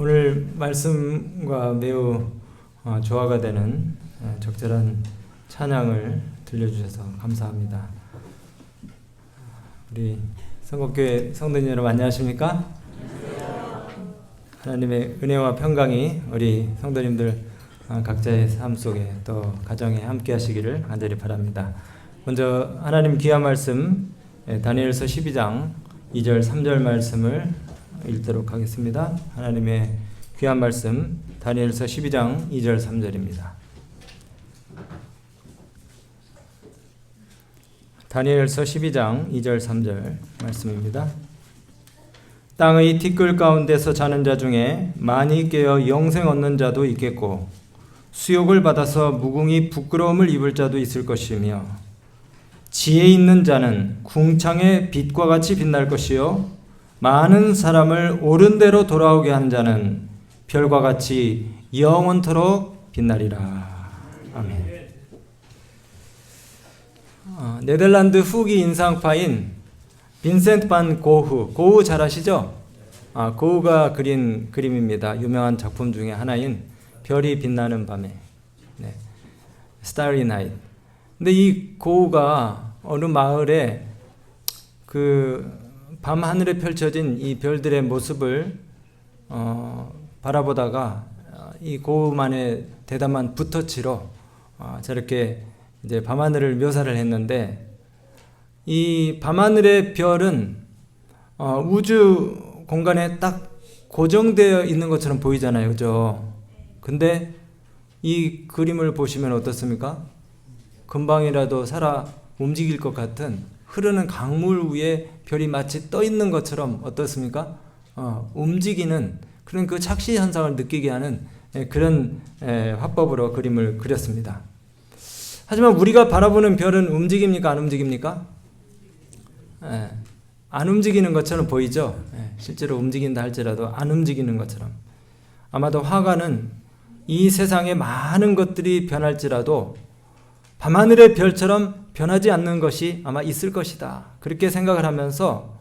오늘 말씀과 매우 조화가 되는 적절한 찬양을 들려주셔서 감사합니다. 우리 성곡교회 성도님 여러분 안녕하십니까? 하나님의 은혜와 평강이 우리 성도님들 각자의 삶 속에 또 가정에 함께 하시기를 간절히 바랍니다. 먼저 하나님 귀한 말씀 다니엘서 12장 2절 3절 말씀을 읽도록 하겠습니다. 하나님의 귀한 말씀 다니엘서 12장 2절 3절입니다. 다니엘서 12장 2절 3절 말씀입니다. 땅의 티끌 가운데서 자는 자 중에 많이 깨어 영생 얻는 자도 있겠고 수욕을 받아서 무궁히 부끄러움을 입을 자도 있을 것이며 지혜 있는 자는 궁창의 빛과 같이 빛날 것이요 많은 사람을 옳은 대로 돌아오게 한 자는 별과 같이 영원토록 빛나리라. 아멘. 네덜란드 후기 인상파인 빈센트 반 고흐 잘 아시죠? 고흐가 그린 그림입니다. 유명한 작품 중에 하나인 별이 빛나는 밤에 Starry Night. 근데 이 고흐가 어느 마을에 밤 하늘에 펼쳐진 이 별들의 모습을 바라보다가 이 고흐만의 대담한 붓터치로 저렇게 이제 밤하늘을 묘사를 했는데 이 밤하늘의 별은 우주 공간에 딱 고정되어 있는 것처럼 보이잖아요, 그죠? 근데 이 그림을 보시면 어떻습니까? 금방이라도 살아 움직일 것 같은 흐르는 강물 위에 별이 마치 떠 있는 것처럼 어떻습니까? 움직이는 그런 그 착시 현상을 느끼게 하는 그런 화법으로 그림을 그렸습니다. 하지만 우리가 바라보는 별은 움직입니까? 안 움직입니까? 안 움직이는 것처럼 보이죠? 실제로 움직인다 할지라도 안 움직이는 것처럼. 아마도 화가는 이 세상에 많은 것들이 변할지라도 밤하늘의 별처럼 변하지 않는 것이 아마 있을 것이다. 그렇게 생각을 하면서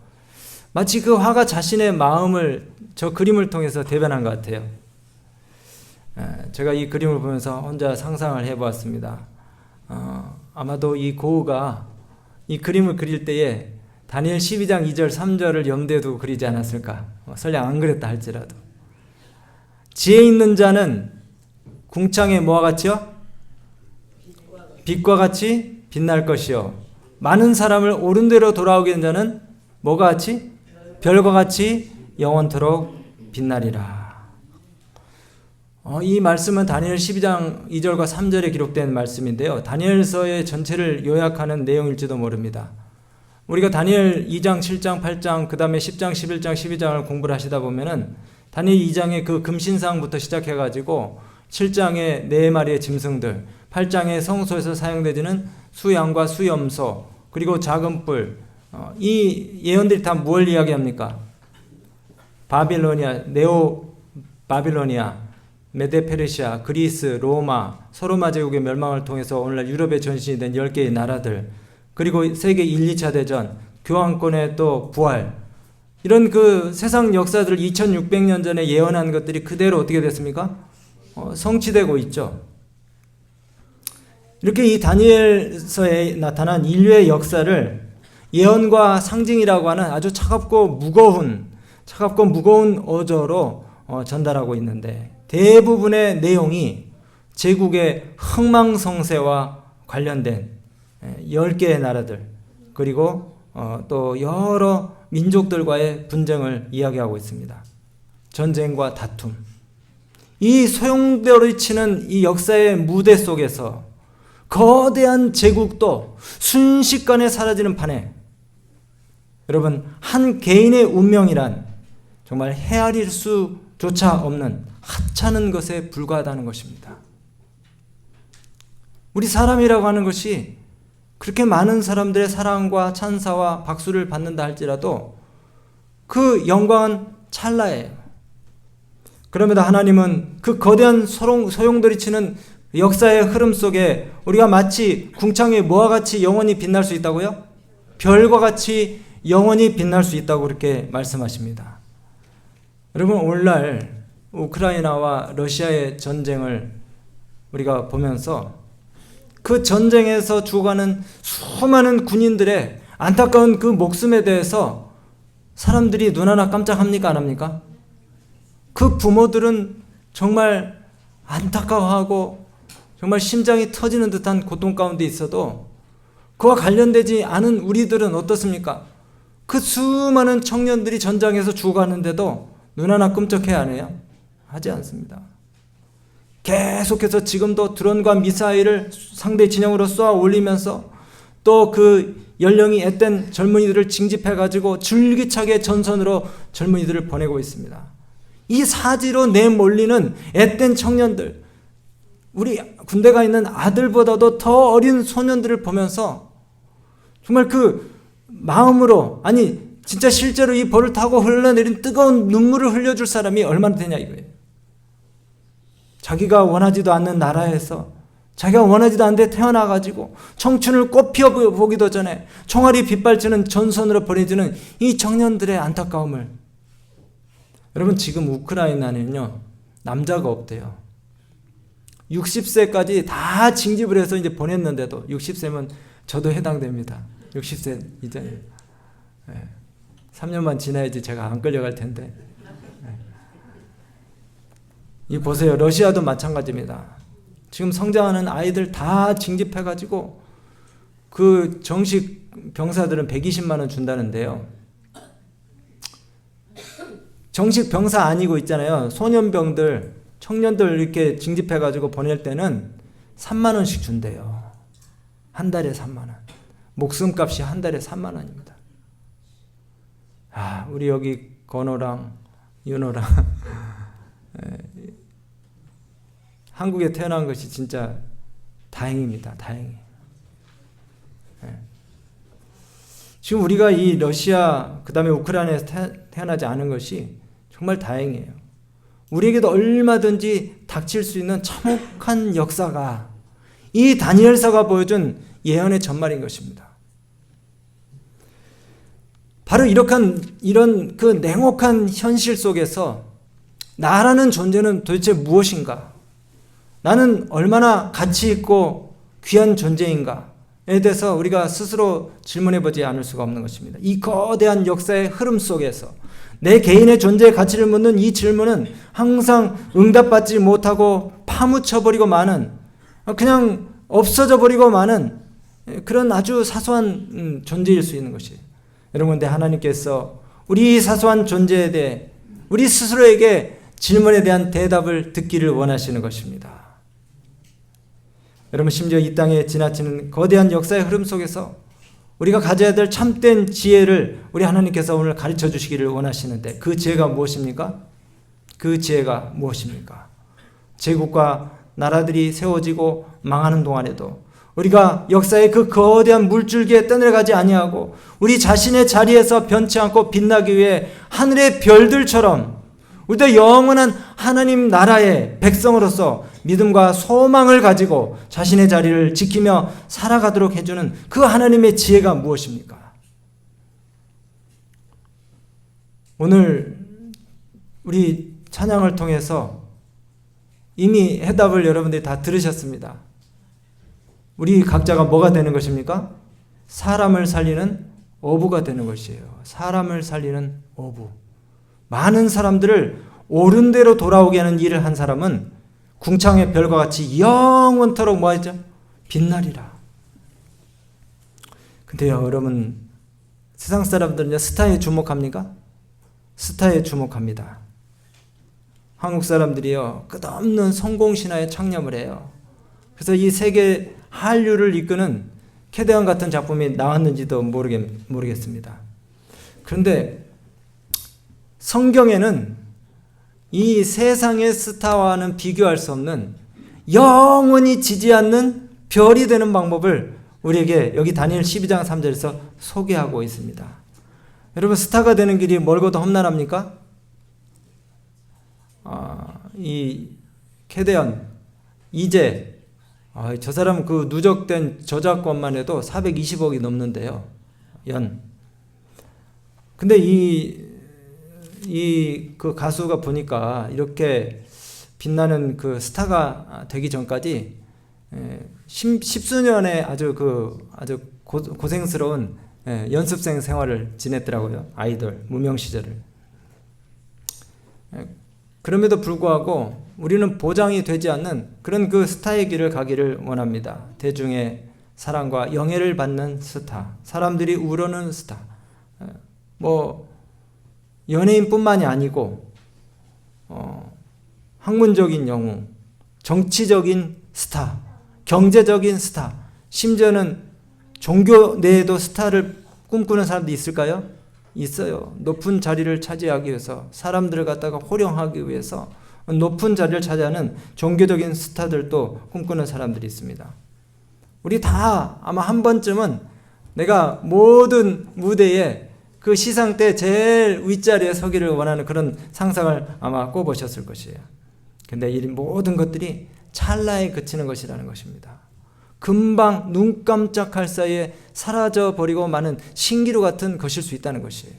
마치 그 화가 자신의 마음을 저 그림을 통해서 대변한 것 같아요. 제가 이 그림을 보면서 혼자 상상을 해보았습니다. 아마도 이 고흐가 이 그림을 그릴 때에 다니엘 12장 2절 3절을 염두에 두고 그리지 않았을까? 설령 안 그랬다 할지라도. 지혜 있는 자는 궁창에 뭐와 같이요? 빛과 같이 빛날 것이요 많은 사람을 옳은 대로 돌아오게 된 자는 뭐가 같이? 별과 같이 영원토록 빛나리라. 이 말씀은 다니엘 12장 2절과 3절에 기록된 말씀인데요. 다니엘서의 전체를 요약하는 내용일지도 모릅니다. 우리가 다니엘 2장, 7장, 8장, 그 다음에 10장, 11장, 12장을 공부를 하시다 보면은 다니엘 2장의 그 금신상부터 시작해가지고 7장의 4마리의 짐승들, 8장의 성소에서 사용되지는 수양과 수염소, 그리고 작은 뿔, 이 예언들이 다 뭘 이야기합니까? 바빌로니아, 네오 바빌로니아, 메데페르시아, 그리스, 로마, 서로마 제국의 멸망을 통해서 오늘날 유럽의 전신이 된 10개의 나라들, 그리고 세계 1, 2차 대전, 교황권의 또 부활, 이런 그 세상 역사들을 2600년 전에 예언한 것들이 그대로 어떻게 됐습니까? 성취되고 있죠. 이렇게 이 다니엘서에 나타난 인류의 역사를 예언과 상징이라고 하는 아주 차갑고 무거운 어조로 전달하고 있는데 대부분의 내용이 제국의 흥망성쇠와 관련된 10개의 나라들 그리고 또 여러 민족들과의 분쟁을 이야기하고 있습니다. 전쟁과 다툼. 이 소용돌이치는 이 역사의 무대 속에서 거대한 제국도 순식간에 사라지는 판에 여러분 한 개인의 운명이란 정말 헤아릴 수조차 없는 하찮은 것에 불과하다는 것입니다. 우리 사람이라고 하는 것이 그렇게 많은 사람들의 사랑과 찬사와 박수를 받는다 할지라도 그 영광은 찰나예요. 그럼에도 하나님은 그 거대한 소용돌이치는 역사의 흐름 속에 우리가 마치 궁창의 뭐와 같이 영원히 빛날 수 있다고요? 별과 같이 영원히 빛날 수 있다고 그렇게 말씀하십니다. 여러분 오늘날 우크라이나와 러시아의 전쟁을 우리가 보면서 그 전쟁에서 죽어가는 수많은 군인들의 안타까운 그 목숨에 대해서 사람들이 눈 하나 깜짝합니까? 안 합니까? 그 부모들은 정말 안타까워하고 정말 심장이 터지는 듯한 고통 가운데 있어도 그와 관련되지 않은 우리들은 어떻습니까? 그 수많은 청년들이 전장에서 죽어가는데도 눈 하나 끔찍해 안 해요? 하지 않습니다. 계속해서 지금도 드론과 미사일을 상대 진영으로 쏘아 올리면서 또 그 연령이 앳된 젊은이들을 징집해가지고 줄기차게 전선으로 젊은이들을 보내고 있습니다. 이 사지로 내몰리는 앳된 청년들, 우리 군대가 있는 아들보다도 더 어린 소년들을 보면서 정말 그 마음으로, 아니 진짜 실제로 이 벌을 타고 흘러내린 뜨거운 눈물을 흘려줄 사람이 얼마나 되냐 이거예요. 자기가 원하지도 않는 나라에서 자기가 원하지도 않는데 태어나가지고 청춘을 꽃 피워보기도 전에 총알이 빗발치는 전선으로 보내주는 이 청년들의 안타까움을, 여러분 지금 우크라이나는요 남자가 없대요. 60세까지 다 징집을 해서 이제 보냈는데도, 60세면 저도 해당됩니다. 60세 이제 3년만 지나야지 제가 안 끌려갈 텐데. 이 보세요. 러시아도 마찬가지입니다. 지금 성장하는 아이들 다 징집해가지고 그 정식 병사들은 120만 원 준다는데요. 정식 병사 아니고 있잖아요. 소년병들, 청년들 이렇게 징집해가지고 보낼 때는 3만 원씩 준대요. 한 달에 3만 원. 목숨값이 한 달에 3만 원입니다. 아, 우리 여기 건호랑 윤호랑 한국에 태어난 것이 진짜 다행입니다. 다행히. 지금 우리가 이 러시아 그다음에 우크라이나에서 태어나지 않은 것이 정말 다행이에요. 우리에게도 얼마든지 닥칠 수 있는 참혹한 역사가 이 다니엘서가 보여준 예언의 전말인 것입니다. 바로 이런 그 냉혹한 현실 속에서 나라는 존재는 도대체 무엇인가? 나는 얼마나 가치 있고 귀한 존재인가에 대해서 우리가 스스로 질문해 보지 않을 수가 없는 것입니다. 이 거대한 역사의 흐름 속에서 내 개인의 존재의 가치를 묻는 이 질문은 항상 응답받지 못하고 파묻혀버리고 마는, 그냥 없어져 버리고 마는 그런 아주 사소한 존재일 수 있는 것이에요. 여러분, 근데 하나님께서 우리 사소한 존재에 대해 우리 스스로에게 질문에 대한 대답을 듣기를 원하시는 것입니다. 여러분, 심지어 이 땅에 지나치는 거대한 역사의 흐름 속에서 우리가 가져야 될 참된 지혜를 우리 하나님께서 오늘 가르쳐 주시기를 원하시는데, 그 지혜가 무엇입니까? 그 지혜가 무엇입니까? 제국과 나라들이 세워지고 망하는 동안에도 우리가 역사의 그 거대한 물줄기에 떠내려가지 아니하고 우리 자신의 자리에서 변치 않고 빛나기 위해 하늘의 별들처럼 우리도 영원한 하나님 나라의 백성으로서 믿음과 소망을 가지고 자신의 자리를 지키며 살아가도록 해주는 그 하나님의 지혜가 무엇입니까? 오늘 우리 찬양을 통해서 이미 해답을 여러분들이 다 들으셨습니다. 우리 각자가 뭐가 되는 것입니까? 사람을 살리는 어부가 되는 것이에요. 사람을 살리는 어부. 많은 사람들을 옳은 대로 돌아오게 하는 일을 한 사람은 궁창의 별과 같이 영원토록 뭐하죠? 빛나리라. 근데요, 여러분, 세상 사람들은 스타에 주목합니까? 스타에 주목합니다. 한국 사람들이요, 끝없는 성공신화에 창념을 해요. 그래서 이 세계 한류를 이끄는 캐대언 같은 작품이 나왔는지도 모르겠습니다. 그런데 성경에는 이 세상의 스타와는 비교할 수 없는 영원히 지지 않는 별이 되는 방법을 우리에게 여기 다니엘 12장 3절에서 소개하고 있습니다. 여러분, 스타가 되는 길이 멀고도 험난합니까? 이 캐대언, 이제 저 사람 그 누적된 저작권만 해도 420억이 넘는데요. 연. 근데 이 그 가수가 보니까 이렇게 빛나는 그 스타가 되기 전까지 십수년의 아주 고생스러운 연습생 생활을 지냈더라고요. 아이돌 무명 시절을. 그럼에도 불구하고 우리는 보장이 되지 않는 그런 그 스타의 길을 가기를 원합니다. 대중의 사랑과 영예를 받는 스타, 사람들이 우러는 스타, 뭐 연예인뿐만이 아니고 학문적인 영웅, 정치적인 스타, 경제적인 스타, 심지어는 종교 내에도 스타를 꿈꾸는 사람도 있을까요? 있어요. 높은 자리를 차지하기 위해서, 사람들을 갖다가 호령하기 위해서 높은 자리를 차지하는 종교적인 스타들도 꿈꾸는 사람들이 있습니다. 우리 다 아마 한 번쯤은 내가 모든 무대에 그 시상 때 제일 윗자리에 서기를 원하는 그런 상상을 아마 꿔보셨을 것이에요. 근데 이 모든 것들이 찰나에 그치는 것이라는 것입니다. 금방 눈 깜짝할 사이에 사라져버리고 마는 신기루 같은 것일 수 있다는 것이에요.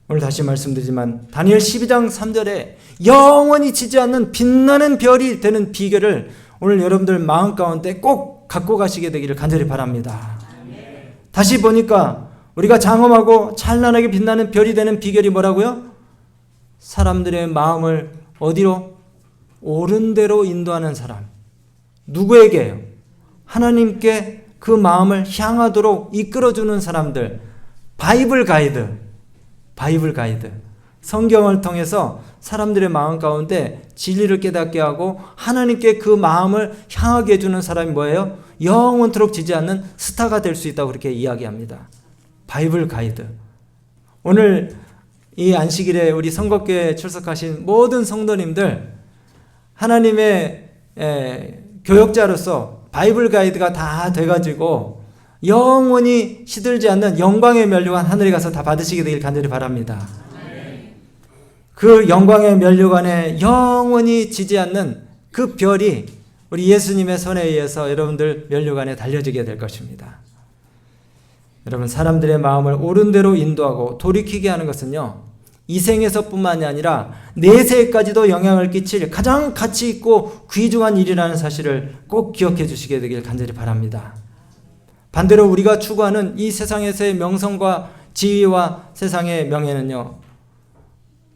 오늘 다시 말씀드리지만 다니엘 12장 3절에 영원히 지지 않는 빛나는 별이 되는 비결을 오늘 여러분들 마음 가운데 꼭 갖고 가시게 되기를 간절히 바랍니다. 다시 보니까 우리가 장엄하고 찬란하게 빛나는 별이 되는 비결이 뭐라고요? 사람들의 마음을 어디로? 옳은 대로 인도하는 사람. 누구에게요? 하나님께 그 마음을 향하도록 이끌어주는 사람들. 바이블 가이드. 성경을 통해서 사람들의 마음 가운데 진리를 깨닫게 하고 하나님께 그 마음을 향하게 해주는 사람이 뭐예요? 영원토록 지지 않는 스타가 될 수 있다고 그렇게 이야기합니다. 바이블 가이드. 오늘 이 안식일에 우리 선곡교회에 출석하신 모든 성도님들, 하나님의 교역자로서 바이블 가이드가 다 돼가지고 영원히 시들지 않는 영광의 면류관 하늘에 가서 다 받으시게 되길 간절히 바랍니다. 그 영광의 면류관에 영원히 지지 않는 그 별이 우리 예수님의 손에 의해서 여러분들 면류관에 달려지게 될 것입니다. 여러분, 사람들의 마음을 옳은 대로 인도하고 돌이키게 하는 것은요, 이 생에서뿐만이 아니라 내세까지도 영향을 끼칠 가장 가치 있고 귀중한 일이라는 사실을 꼭 기억해 주시게 되길 간절히 바랍니다. 반대로 우리가 추구하는 이 세상에서의 명성과 지위와 세상의 명예는요,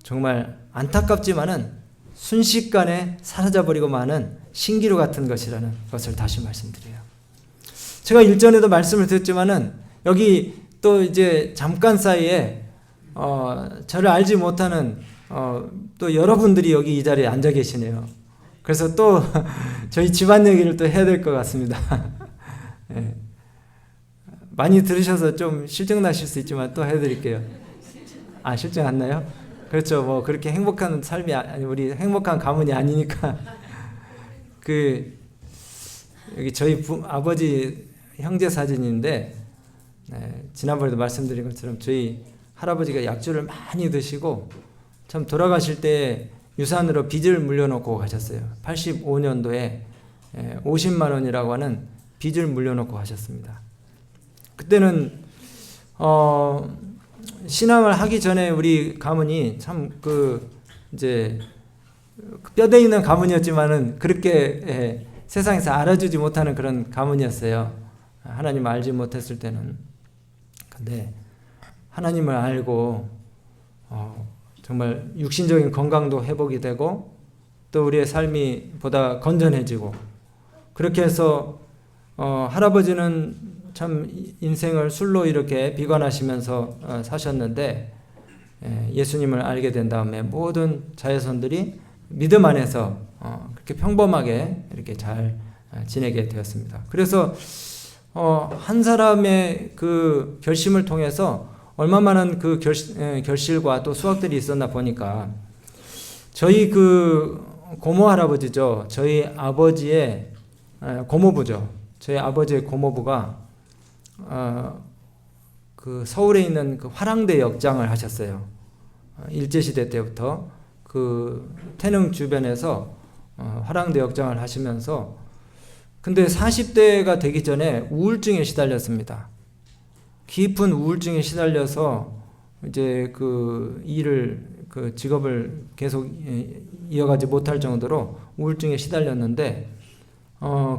정말 안타깝지만은 순식간에 사라져버리고 마는 신기루 같은 것이라는 것을 다시 말씀드려요. 제가 일전에도 말씀을 드렸지만은 여기 또 이제 잠깐 사이에 저를 알지 못하는 또 여러분들이 여기 이 자리에 앉아 계시네요. 그래서 또 저희 집안 얘기를 또 해야 될 것 같습니다. 네. 많이 들으셔서 좀 실증 나실 수 있지만 또 해드릴게요. 아, 실증 안 나요? 그렇죠. 뭐 그렇게 행복한 삶이 우리 행복한 가문이 아니니까. 여기 저희 아버지 형제 사진인데, 지난번에도 말씀드린 것처럼 저희 할아버지가 약주를 많이 드시고 참 돌아가실 때 유산으로 빚을 물려놓고 가셨어요. 85년도에 50만 원이라고 하는 빚을 물려놓고 가셨습니다. 그때는 신앙을 하기 전에 우리 가문이 참 이제 뼈대 있는 가문이었지만은 그렇게 세상에서 알아주지 못하는 그런 가문이었어요. 하나님을 알지 못했을 때는. 근데 하나님을 알고 정말 육신적인 건강도 회복이 되고 또 우리의 삶이 보다 건전해지고, 그렇게 해서 할아버지는 참 인생을 술로 이렇게 비관하시면서 사셨는데, 예수님을 알게 된 다음에 모든 자손들이 믿음 안에서 그렇게 평범하게 이렇게 잘 지내게 되었습니다. 그래서 한 사람의 그 결심을 통해서 얼마만한 그 결실과 또 수확들이 있었나 보니까, 저희 그 고모 할아버지죠. 저희 아버지의 고모부죠. 저희 아버지의 고모부가 그 서울에 있는 그 화랑대 역장을 하셨어요. 일제시대 때부터 그 태릉 주변에서 화랑대 역장을 하시면서, 근데 40대가 되기 전에 우울증에 시달렸습니다. 깊은 우울증에 시달려서 이제 그 일을 그 직업을 계속 이어가지 못할 정도로 우울증에 시달렸는데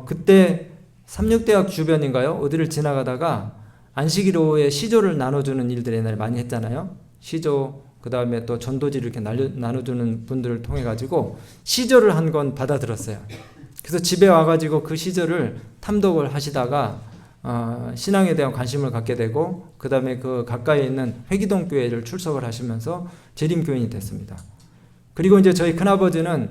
그때 삼육대학 주변인가요? 어디를 지나가다가 안식일오후에 시조를 나눠주는 일들 옛날에 많이 했잖아요. 시조, 그 다음에 또 전도지를 이렇게 나눠주는 분들을 통해 가지고 시조를 한 건 받아들었어요. 그래서 집에 와가지고 그 시조를 탐독을 하시다가 신앙에 대한 관심을 갖게 되고, 그 다음에 그 가까이에 있는 회기동 교회를 출석을 하시면서 재림교인이 됐습니다. 그리고 이제 저희 큰아버지는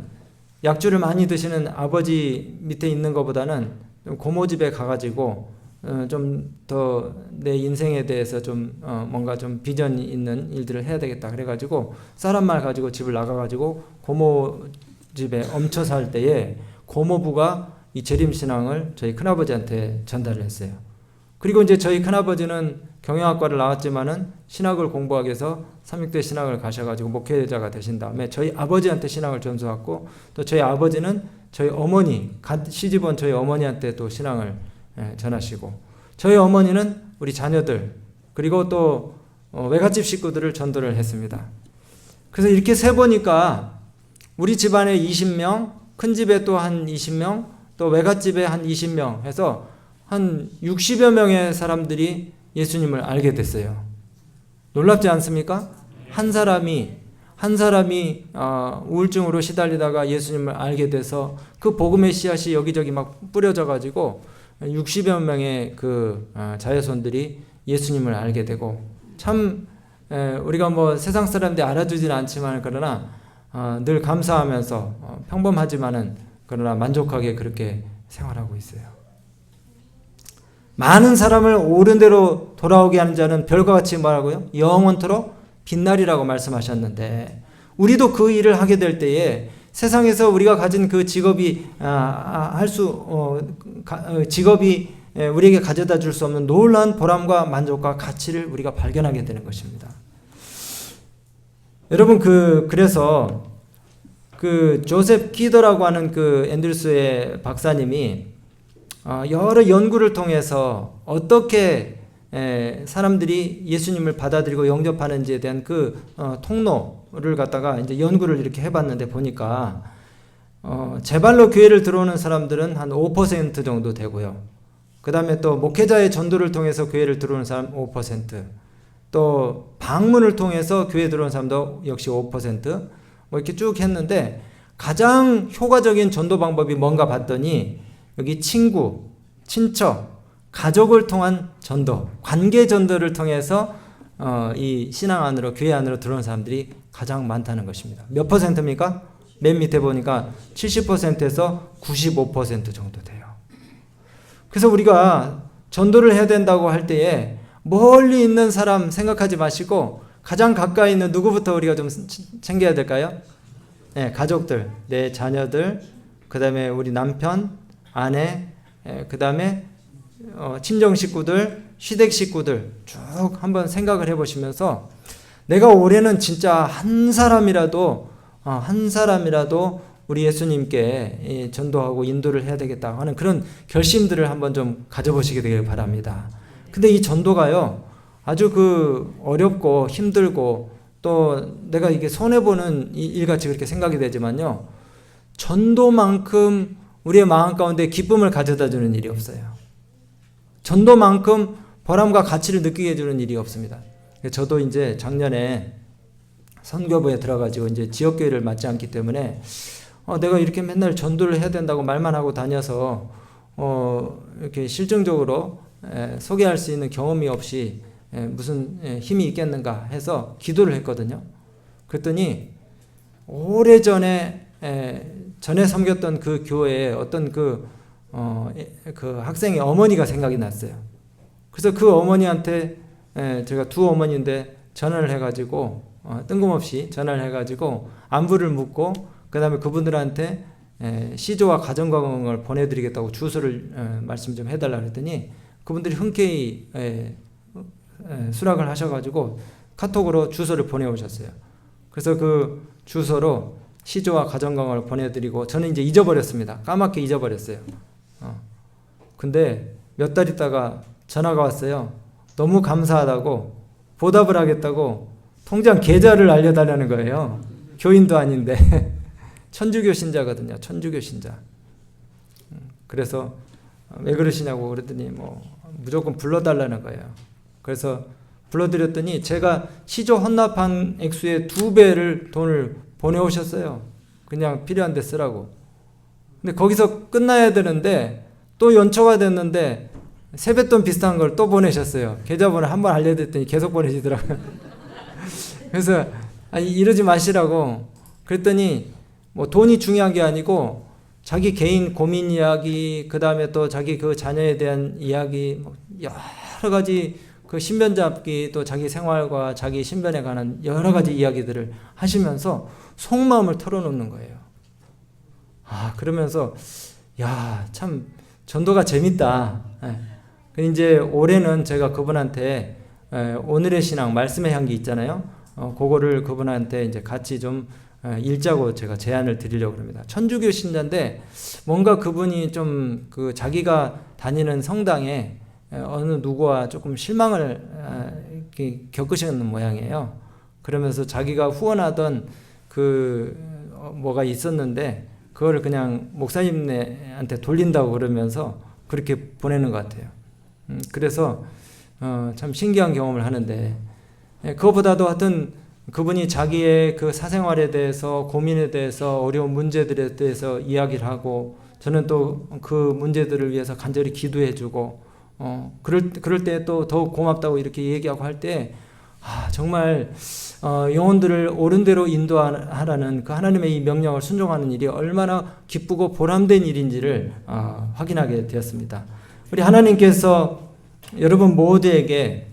약주를 많이 드시는 아버지 밑에 있는 것보다는 고모 집에 가가지고 좀 더 내 인생에 대해서 좀 뭔가 좀 비전이 있는 일들을 해야 되겠다 그래가지고 쌀 말 가지고 집을 나가가지고 고모 집에 얹혀 살 때에 고모부가 이 재림신앙을 저희 큰아버지한테 전달을 했어요. 그리고 이제 저희 큰아버지는 경영학과를 나왔지만은 신학을 공부하기 위해서 삼육대 신학을 가셔가지고 목회자가 되신 다음에 저희 아버지한테 신학을 전수받고, 또 저희 아버지는 저희 어머니, 시집온 저희 어머니한테 또 신앙을 전하시고, 저희 어머니는 우리 자녀들 그리고 또 외갓집 식구들을 전도를 했습니다. 그래서 이렇게 세보니까 우리 집안에 20명, 큰 집에 또 한 20명, 또 외갓집에 한 20명 해서 한 60여 명의 사람들이 예수님을 알게 됐어요. 놀랍지 않습니까? 한 사람이 우울증으로 시달리다가 예수님을 알게 돼서 그 복음의 씨앗이 여기저기 막 뿌려져 가지고 60여 명의 그 자녀손들이 예수님을 알게 되고, 참 우리가 뭐 세상 사람들이 알아주지는 않지만 그러나 늘 감사하면서 평범하지만은 그러나 만족하게 그렇게 생활하고 있어요. 많은 사람을 옳은 대로 돌아오게 하는 자는 별과 같이 뭐라고요? 영원토록 빛나리라고 말씀하셨는데, 우리도 그 일을 하게 될 때에 세상에서 우리가 가진 그 직업이 직업이 우리에게 가져다 줄 수 없는 놀라운 보람과 만족과 가치를 우리가 발견하게 되는 것입니다. 여러분 그래서 그 조셉 키더라고 하는 그 앤드루스의 박사님이 여러 연구를 통해서 어떻게 사람들이 예수님을 받아들이고 영접하는지에 대한 그 통로를 갖다가 이제 연구를 이렇게 해봤는데 보니까 제발로 교회를 들어오는 사람들은 한 5% 정도 되고요. 그 다음에 또 목회자의 전도를 통해서 교회를 들어오는 사람 5%, 또 방문을 통해서 교회에 들어오는 사람도 역시 5%, 뭐 이렇게 쭉 했는데 가장 효과적인 전도 방법이 뭔가 봤더니 여기 친구, 친척, 가족을 통한 전도, 관계 전도를 통해서 이 신앙 안으로, 교회 안으로 들어오는 사람들이 가장 많다는 것입니다. 몇 퍼센트입니까? 맨 밑에 보니까 70%에서 95% 정도 돼요. 그래서 우리가 전도를 해야 된다고 할 때에 멀리 있는 사람 생각하지 마시고 가장 가까이 있는 누구부터 우리가 좀 챙겨야 될까요? 네, 가족들, 내 자녀들, 그 다음에 우리 남편, 아내, 그 다음에 친정 식구들, 시댁 식구들 쭉 한번 생각을 해보시면서 내가 올해는 진짜 한 사람이라도 우리 예수님께 전도하고 인도를 해야 되겠다 하는 그런 결심들을 한번 좀 가져보시게 되길 바랍니다. 근데 이 전도가요, 아주 어렵고 힘들고 또 내가 이게 손해보는 일같이 그렇게 생각이 되지만요, 전도만큼 우리의 마음 가운데 기쁨을 가져다 주는 일이 없어요. 전도만큼 보람과 가치를 느끼게 해주는 일이 없습니다. 저도 이제 작년에 선교부에 들어가지고 이제 지역교회를 맡지 않기 때문에 내가 이렇게 맨날 전도를 해야 된다고 말만 하고 다녀서 이렇게 실증적으로 소개할 수 있는 경험이 없이 무슨 힘이 있겠는가 해서 기도를 했거든요. 그랬더니 오래전에 전에 섬겼던 그 교회에 어떤 그 학생의 어머니가 생각이 났어요. 그래서 그 어머니한테 제가 두 어머니인데 전화를 해가지고 뜬금없이 전화를 해가지고 안부를 묻고 그 다음에 그분들한테 시조와 가정광을 보내드리겠다고 주소를 말씀 좀 해달라 그랬더니 그분들이 흔쾌히 수락을 하셔가지고 카톡으로 주소를 보내오셨어요. 그래서 그 주소로 시조와 가정광을 보내드리고 저는 이제 잊어버렸습니다. 까맣게 잊어버렸어요. 근데 몇 달 있다가 전화가 왔어요. 너무 감사하다고, 보답을 하겠다고 통장 계좌를 알려달라는 거예요. 교인도 아닌데 천주교 신자거든요. 천주교 신자. 그래서 왜 그러시냐고 그랬더니 뭐 무조건 불러달라는 거예요. 그래서 불러드렸더니 제가 시조 헌납한 액수의 2배를 돈을 보내오셨어요. 그냥 필요한 데 쓰라고. 근데 거기서 끝나야 되는데 또 연초가 됐는데 세뱃돈 비슷한 걸 또 보내셨어요. 계좌번호 한번 알려드렸더니 계속 보내시더라고요. 그래서 아니 이러지 마시라고 그랬더니 뭐 돈이 중요한 게 아니고 자기 개인 고민 이야기, 그 다음에 또 자기 그 자녀에 대한 이야기, 뭐 여러 가지 그 신변 잡기, 또 자기 생활과 자기 신변에 관한 여러 가지 이야기들을 하시면서 속마음을 털어놓는 거예요. 아, 그러면서 야, 참 전도가 재밌다. 이제 올해는 제가 그분한테 오늘의 신앙, 말씀의 향기 있잖아요. 그거를 그분한테 이제 같이 좀 읽자고 제가 제안을 드리려고 합니다. 천주교 신자인데 뭔가 그분이 좀 그 자기가 다니는 성당에 어느 누구와 조금 실망을 겪으시는 모양이에요. 그러면서 자기가 후원하던 그 뭐가 있었는데 그걸 그냥 목사님한테 돌린다고 그러면서 그렇게 보내는 것 같아요. 그래서 참 신기한 경험을 하는데 그것보다도 하여튼 그분이 자기의 그 사생활에 대해서 고민에 대해서 어려운 문제들에 대해서 이야기를 하고 저는 또 그 문제들을 위해서 간절히 기도해주고 그럴 때 또 더욱 고맙다고 이렇게 얘기하고 할 때 정말 영혼들을 옳은 대로 인도하라는 그 하나님의 이 명령을 순종하는 일이 얼마나 기쁘고 보람된 일인지를 확인하게 되었습니다. 우리 하나님께서 여러분 모두에게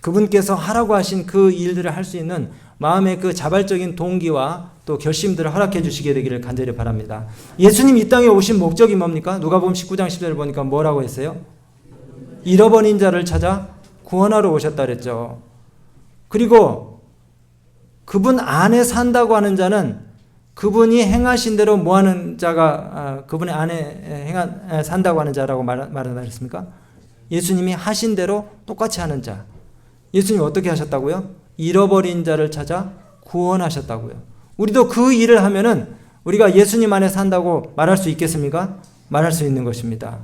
그분께서 하라고 하신 그 일들을 할 수 있는 마음의 그 자발적인 동기와 또 결심들을 허락해 주시게 되기를 간절히 바랍니다. 예수님 이 땅에 오신 목적이 뭡니까? 누가복음 19장 10절을 보니까 뭐라고 했어요? 잃어버린 자를 찾아 구원하러 오셨다 그랬죠. 그리고 그분 안에 산다고 하는 자는 그분이 행하신 대로 뭐하는 자가 그분의 안에 산다고 하는 자라고 말한다 그랬습니까? 예수님이 하신 대로 똑같이 하는 자. 예수님이 어떻게 하셨다고요? 잃어버린 자를 찾아 구원하셨다고요. 우리도 그 일을 하면은 우리가 예수님 안에 산다고 말할 수 있겠습니까? 말할 수 있는 것입니다.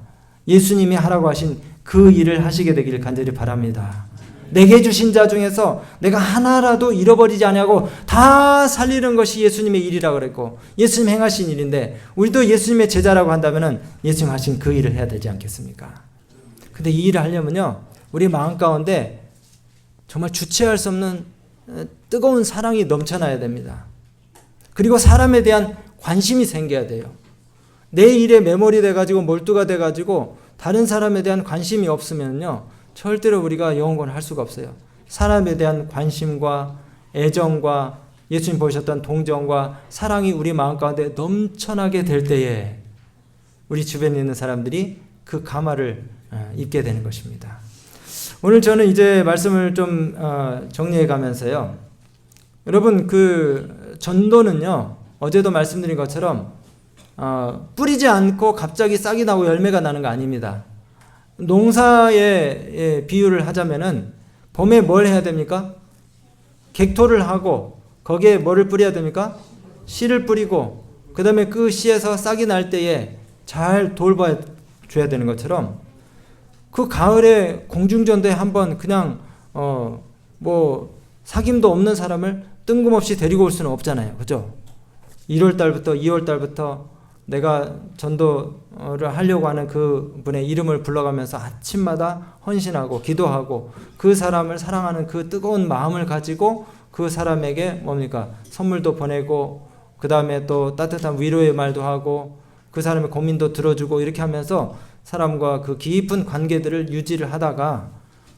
예수님이 하라고 하신 그 일을 하시게 되기를 간절히 바랍니다. 내게 주신 자 중에서 내가 하나라도 잃어버리지 않냐고 다 살리는 것이 예수님의 일이라고 그랬고 예수님 행하신 일인데 우리도 예수님의 제자라고 한다면은 예수님 하신 그 일을 해야 되지 않겠습니까? 근데 이 일을 하려면요 우리 마음 가운데 정말 주체할 수 없는 뜨거운 사랑이 넘쳐나야 됩니다. 그리고 사람에 대한 관심이 생겨야 돼요. 내 일에 매몰이 돼가지고 몰두가 돼가지고 다른 사람에 대한 관심이 없으면요 절대로 우리가 영혼권을 할 수가 없어요. 사람에 대한 관심과 애정과 예수님 보셨던 동정과 사랑이 우리 마음 가운데 넘쳐나게 될 때에 우리 주변에 있는 사람들이 그 감화를 입게 되는 것입니다. 오늘 저는 이제 말씀을 좀 정리해 가면서요. 여러분 그 전도는요. 어제도 말씀드린 것처럼 뿌리지 않고 갑자기 싹이 나고 열매가 나는 거 아닙니다. 농사의 비유를 하자면은 봄에 뭘 해야 됩니까? 객토를 하고 거기에 뭐를 뿌려야 됩니까? 씨를 뿌리고 그 다음에 그 씨에서 싹이 날 때에 잘 돌봐줘야 되는 것처럼 그 가을에 공중전도에 한번 그냥 뭐 사귐도 없는 사람을 뜬금없이 데리고 올 수는 없잖아요. 그죠? 1월달부터 2월달부터 내가 전도를 하려고 하는 그 분의 이름을 불러가면서 아침마다 헌신하고 기도하고 그 사람을 사랑하는 그 뜨거운 마음을 가지고 그 사람에게 뭡니까? 선물도 보내고 그 다음에 또 따뜻한 위로의 말도 하고 그 사람의 고민도 들어주고 이렇게 하면서 사람과 그 깊은 관계들을 유지를 하다가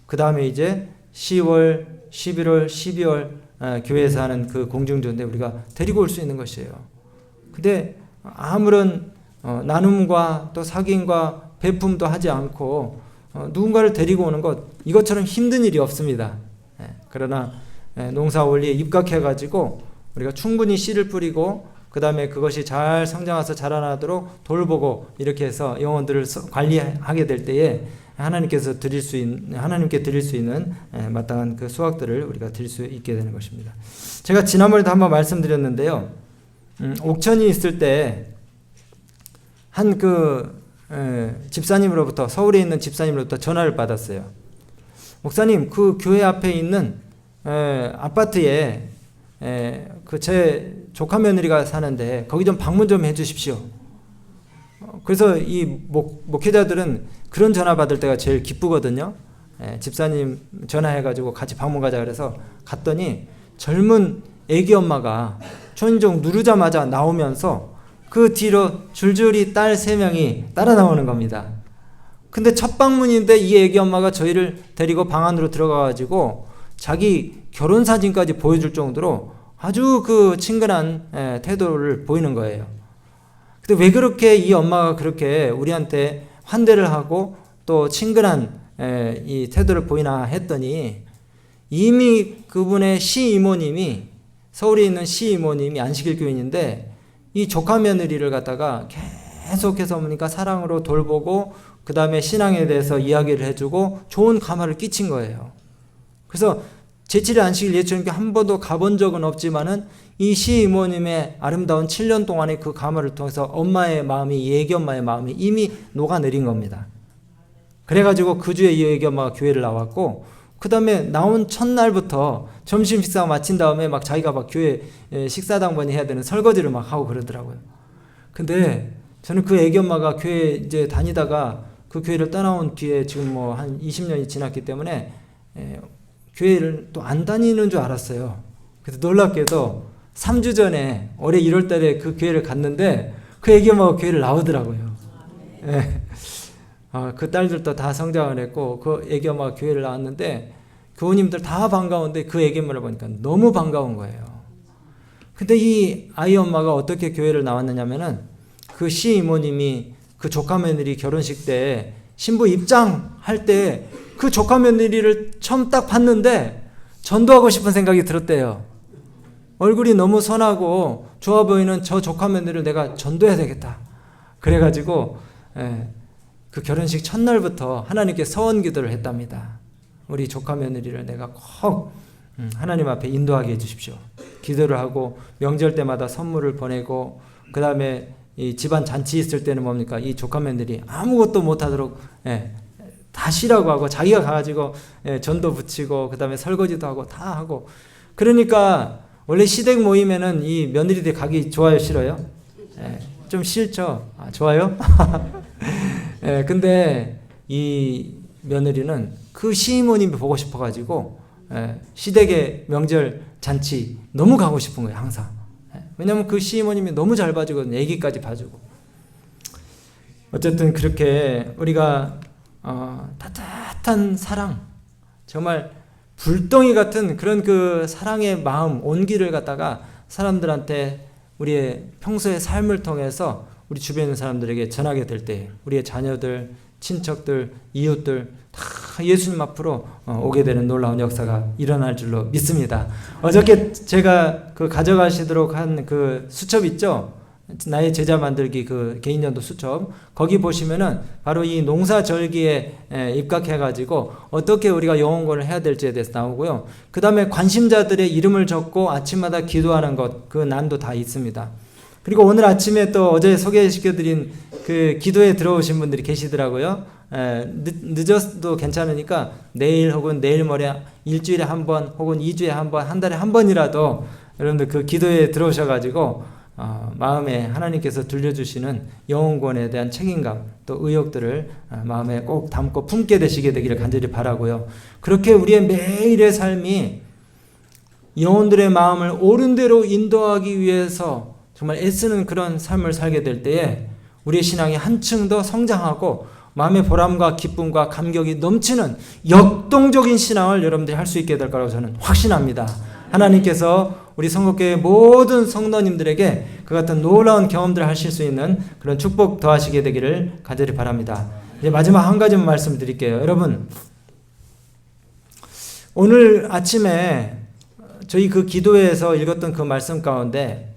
그 다음에 이제 10월, 11월, 12월 교회에서 하는 그 공중전도에 우리가 데리고 올 수 있는 것이에요. 근데 아무런 나눔과 또 사귐과 배품도 하지 않고 누군가를 데리고 오는 것 이것처럼 힘든 일이 없습니다. 그러나 농사 원리에 입각해가지고 우리가 충분히 씨를 뿌리고 그 다음에 그것이 잘 성장해서 자라나도록 돌보고 이렇게 해서 영혼들을 관리하게 될 때에 하나님께 드릴 수 있는 마땅한 그 수확들을 우리가 드릴 수 있게 되는 것입니다. 제가 지난번에도 한번 말씀드렸는데요. 옥천이 있을 때 한 집사님으로부터, 서울에 있는 집사님으로부터 전화를 받았어요. 목사님, 그 교회 앞에 있는 아파트에 제 조카 며느리가 사는데 거기 좀 방문 좀 해주십시오. 그래서 이 목회자들은 그런 전화 받을 때가 제일 기쁘거든요. 집사님 전화해가지고 같이 방문 가자 그래서 갔더니 젊은 애기 엄마가 초인종 누르자마자 나오면서 그 뒤로 줄줄이 딸 3명이 따라 나오는 겁니다. 근데 첫 방문인데 이 애기 엄마가 저희를 데리고 방 안으로 들어가가지고 자기 결혼 사진까지 보여줄 정도로 아주 그 친근한 태도를 보이는 거예요. 근데 왜 그렇게 이 엄마가 그렇게 우리한테 환대를 하고 또 친근한 이 태도를 보이나 했더니 이미 그분의 시이모님이, 서울에 있는 시이모님이 안식일 교인인데 이 조카 며느리를 갖다가 계속해서 보니까 사랑으로 돌보고 그 다음에 신앙에 대해서 이야기를 해주고 좋은 감화를 끼친 거예요. 그래서 제7일 안식일 예수님께 한 번도 가본 적은 없지만은 이 시이모님의 아름다운 7년 동안의 그 감화를 통해서 엄마의 마음이, 이 애기 엄마의 마음이 이미 녹아내린 겁니다. 그래가지고 그 주에 이 애기 엄마가 교회를 나왔고, 그 다음에 나온 첫날부터 점심 식사 마친 다음에 막 자기가 막 교회 식사당번이 해야 되는 설거지를 막 하고 그러더라고요. 근데 저는 그 애기 엄마가 교회 이제 다니다가 그 교회를 떠나온 뒤에 지금 뭐 한 20년이 지났기 때문에 교회를 또 안 다니는 줄 알았어요. 그래서 놀랍게도 3주 전에 올해 1월 달에 그 교회를 갔는데 그 애기 엄마가 교회를 나오더라고요. 네. 그 딸들도 다 성장을 했고 그 애기 엄마가 교회를 나왔는데 교우님들 다 반가운데 그 애기 엄마를 보니까 너무 반가운 거예요. 근데 이 아이 엄마가 어떻게 교회를 나왔느냐면은 그 시이모님이 그 조카 며느리 결혼식 때 신부 입장할 때 그 조카 며느리를 처음 딱 봤는데 전도하고 싶은 생각이 들었대요. 얼굴이 너무 선하고 좋아 보이는 저 조카 며느리를 내가 전도해야 되겠다. 그래가지고 그 결혼식 첫날부터 하나님께 서원 기도를 했답니다. 우리 조카 며느리를 내가 꼭 하나님 앞에 인도하게 해주십시오. 기도를 하고 명절 때마다 선물을 보내고 그 다음에 이 집안 잔치 있을 때는 뭡니까? 이 조카 며느리 아무것도 못하도록 다 쉬라고 하고 자기가 가가지고 전도 붙이고 그 다음에 설거지도 하고 다 하고. 그러니까 원래 시댁 모임에는 이 며느리들 가기 좋아요, 싫어요? 좀 싫죠? 좋아요? 근데 이 며느리는 그 시이모님이 보고 싶어가지고 시댁의 명절 잔치 너무 가고 싶은 거예요, 항상. 왜냐하면 그 시이모님이 너무 잘 봐주거든요. 애기까지 봐주고. 어쨌든 그렇게 우리가 따뜻한 사랑, 정말 불덩이 같은 그런 그 사랑의 마음, 온기를 갖다가 사람들한테 우리의 평소의 삶을 통해서 우리 주변에 있는 사람들에게 전하게 될 때 우리의 자녀들, 친척들, 이웃들 다 예수님 앞으로 오게 되는 놀라운 역사가 일어날 줄로 믿습니다. 어저께 제가 그 가져가시도록 한 그 수첩 있죠? 나의 제자 만들기 그 개인연도 수첩, 거기 보시면은 바로 이 농사절기에 입각해가지고 어떻게 우리가 영혼권을 해야 될지에 대해서 나오고요. 그 다음에 관심자들의 이름을 적고 아침마다 기도하는 것, 그 난도 다 있습니다. 그리고 오늘 아침에 또 어제 소개시켜드린 그 기도에 들어오신 분들이 계시더라고요. 늦어도 괜찮으니까 내일 혹은 내일 모레 일주일에 한 번 혹은 2주에 한 번, 한 달에 한 번이라도 여러분들 그 기도에 들어오셔가지고 마음에 하나님께서 들려주시는 영혼권에 대한 책임감 또 의욕들을 마음에 꼭 담고 품게 되시게 되기를 간절히 바라고요. 그렇게 우리의 매일의 삶이 영혼들의 마음을 옳은 대로 인도하기 위해서 정말 애쓰는 그런 삶을 살게 될 때에 우리의 신앙이 한층 더 성장하고 마음의 보람과 기쁨과 감격이 넘치는 역동적인 신앙을 여러분들이 할 수 있게 될 거라고 저는 확신합니다. 하나님께서 우리 성국교회 모든 성도님들에게 그 같은 놀라운 경험들을 하실 수 있는 그런 축복 더하시게 되기를 간절히 바랍니다. 이제 마지막 한 가지만 말씀드릴게요. 여러분, 오늘 아침에 저희 그 기도회에서 읽었던 그 말씀 가운데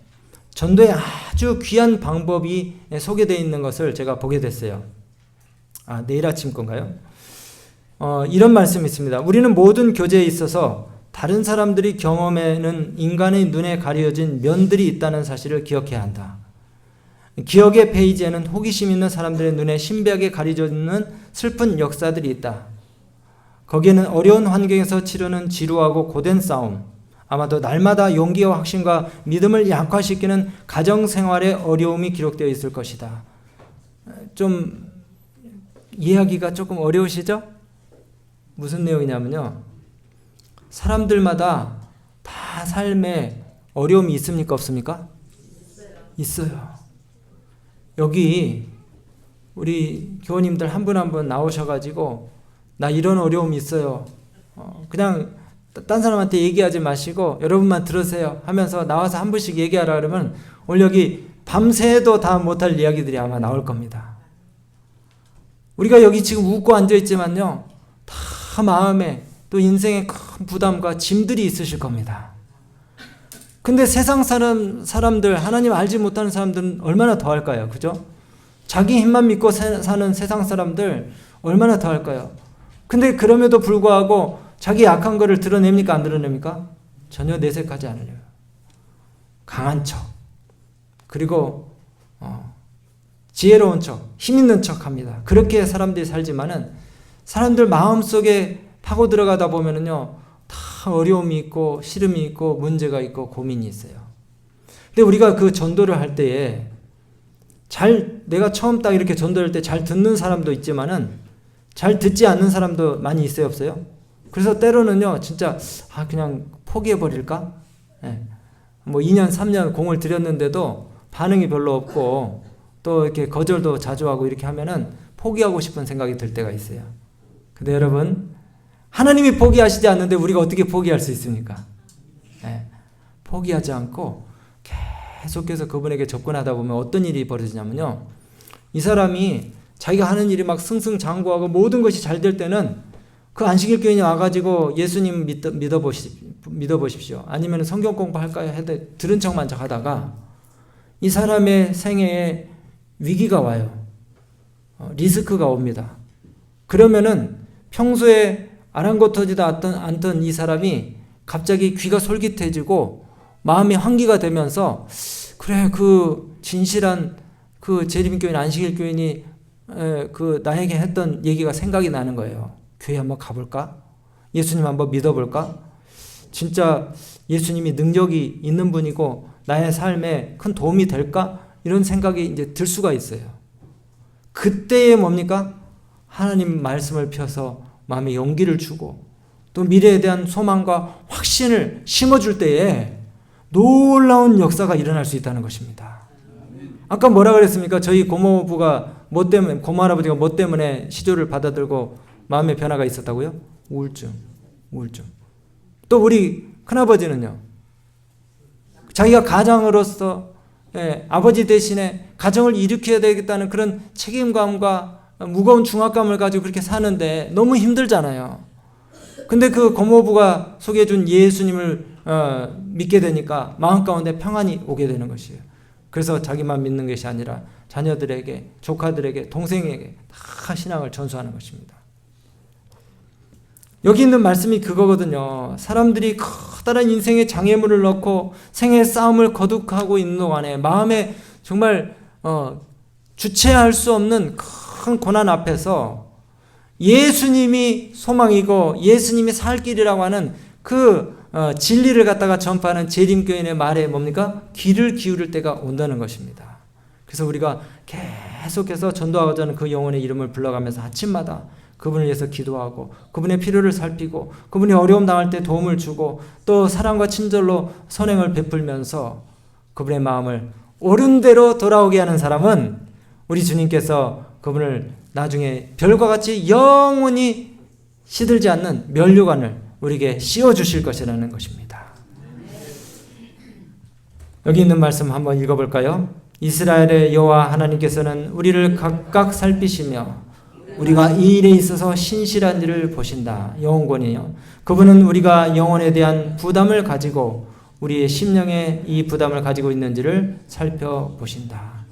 전도의 아주 귀한 방법이 소개되어 있는 것을 제가 보게 됐어요. 내일 아침 건가요? 이런 말씀이 있습니다. 우리는 모든 교제에 있어서 다른 사람들이 경험에는 인간의 눈에 가려진 면들이 있다는 사실을 기억해야 한다. 기억의 페이지에는 호기심 있는 사람들의 눈에 신비하게 가려져 있는 슬픈 역사들이 있다. 거기에는 어려운 환경에서 치르는 지루하고 고된 싸움, 아마도 날마다 용기와 확신과 믿음을 약화시키는 가정생활의 어려움이 기록되어 있을 것이다. 좀 이해하기가 조금 어려우시죠? 무슨 내용이냐면요, 사람들마다 다 삶에 어려움이 있습니까? 없습니까? 있어요. 여기 우리 교우님들 한 분 한 분 나오셔가지고 나 이런 어려움이 있어요. 그냥 딴 사람한테 얘기하지 마시고 여러분만 들으세요 하면서 나와서 한 분씩 얘기하라 그러면 오늘 여기 밤새도 다 못할 이야기들이 아마 나올 겁니다. 우리가 여기 지금 웃고 앉아있지만요, 다 마음에 또 인생의 큰 부담과 짐들이 있으실 겁니다. 근데 세상 사람들, 하나님 알지 못하는 사람들은 얼마나 더 할까요? 그죠? 자기 힘만 믿고 사는 세상 사람들 얼마나 더 할까요? 근데 그럼에도 불구하고 자기 약한 거를 드러냅니까? 안 드러냅니까? 전혀 내색하지 않으려고. 강한 척, 그리고 지혜로운 척, 힘 있는 척 합니다. 그렇게 사람들이 살지만은 사람들 마음속에 파고 들어가다 보면은요, 다 어려움이 있고 시름이 있고 문제가 있고 고민이 있어요. 근데 우리가 그 전도를 할 때에 내가 처음 딱 이렇게 전도할 때 잘 듣는 사람도 있지만은 잘 듣지 않는 사람도 많이 있어요, 없어요? 그래서 때로는요, 진짜 그냥 포기해버릴까? 네. 뭐 2년, 3년 공을 들였는데도 반응이 별로 없고 또 이렇게 거절도 자주 하고 이렇게 하면은 포기하고 싶은 생각이 들 때가 있어요. 근데 여러분, 하나님이 포기하시지 않는데 우리가 어떻게 포기할 수 있습니까? 네. 포기하지 않고 계속해서 그분에게 접근하다 보면 어떤 일이 벌어지냐면요, 이 사람이 자기가 하는 일이 막 승승장구하고 모든 것이 잘 될 때는 그 안식일 교인이 와가지고 예수님 믿어보십시오. 아니면 성경 공부할까요? 해도 들은 척만 하다가 이 사람의 생애에 위기가 와요. 리스크가 옵니다. 그러면은 평소에 아랑곳하지도 않던 이 사람이 갑자기 귀가 솔깃해지고 마음이 환기가 되면서, 그래, 그 진실한 그 재림교인 안식일 교인이 나에게 했던 얘기가 생각이 나는 거예요. 교회 한번 가볼까? 예수님 한번 믿어볼까? 진짜 예수님이 능력이 있는 분이고 나의 삶에 큰 도움이 될까? 이런 생각이 이제 들 수가 있어요. 그때에 뭡니까? 하나님 말씀을 펴서 마음에 용기를 주고 또 미래에 대한 소망과 확신을 심어줄 때에 놀라운 역사가 일어날 수 있다는 것입니다. 아까 뭐라 그랬습니까? 저희 고모부가 고모 할아버지가 뭐 때문에 시조를 받아들고 마음의 변화가 있었다고요? 우울증. 또 우리 큰아버지는요, 자기가 가장으로서 아버지 대신에 가정을 일으켜야 되겠다는 그런 책임감과 무거운 중압감을 가지고 그렇게 사는데 너무 힘들잖아요. 근데 그 고모부가 소개해준 예수님을 믿게 되니까 마음 가운데 평안이 오게 되는 것이에요. 그래서 자기만 믿는 것이 아니라 자녀들에게, 조카들에게, 동생에게 다 신앙을 전수하는 것입니다. 여기 있는 말씀이 그거거든요. 사람들이 커다란 인생의 장애물을 넣고 생의 싸움을 거듭하고 있는 동안에 마음에 정말 주체할 수 없는 큰 고난 앞에서 예수님이 소망이고 예수님이 살 길이라고 하는 그 진리를 갖다가 전파하는 재림교인의 말에 뭡니까? 귀를 기울일 때가 온다는 것입니다. 그래서 우리가 계속해서 전도하고자 하는 그 영혼의 이름을 불러가면서 아침마다 그분을 위해서 기도하고 그분의 필요를 살피고 그분이 어려움 당할 때 도움을 주고 또 사랑과 친절로 선행을 베풀면서 그분의 마음을 옳은 대로 돌아오게 하는 사람은 우리 주님께서 그분을 나중에 별과 같이 영원히 시들지 않는 면류관을 우리에게 씌워주실 것이라는 것입니다. 여기 있는 말씀 한번 읽어볼까요? 이스라엘의 여호와 하나님께서는 우리를 각각 살피시며 우리가 이 일에 있어서 신실한 일을 보신다. 영혼권이요. 그분은 우리가 영혼에 대한 부담을 가지고 우리의 심령에 이 부담을 가지고 있는지를 살펴보신다.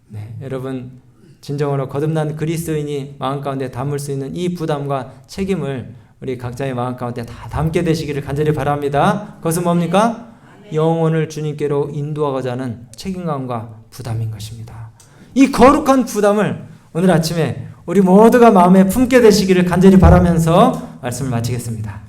네, 여러분, 진정으로 거듭난 그리스도인이 마음 가운데 담을 수 있는 이 부담과 책임을 우리 각자의 마음 가운데 다 담게 되시기를 간절히 바랍니다. 그것은 뭡니까? 영혼을 주님께로 인도하고자 하는 책임감과 부담인 것입니다. 이 거룩한 부담을 오늘 아침에 우리 모두가 마음에 품게 되시기를 간절히 바라면서 말씀을 마치겠습니다.